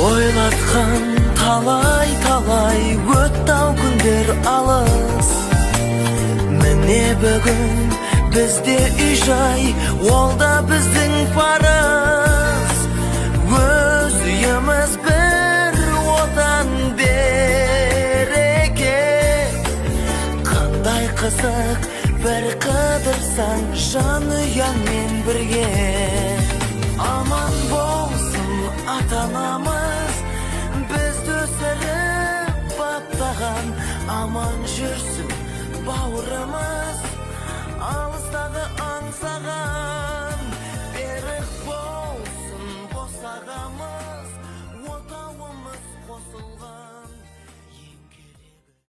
Ойlatқан талай өтті-ау күндер алыс. Міне бүгін бізде үй-жай, ол да біздің парыз. Өз үйіміз бір отан береке. Қандай қызық бір қыдырсаң жан ұяңмен бірге. Аман болсын ата-анамыз, бізді өсіріп баптаған. Аман жүрсін бауырымыз, алыстағы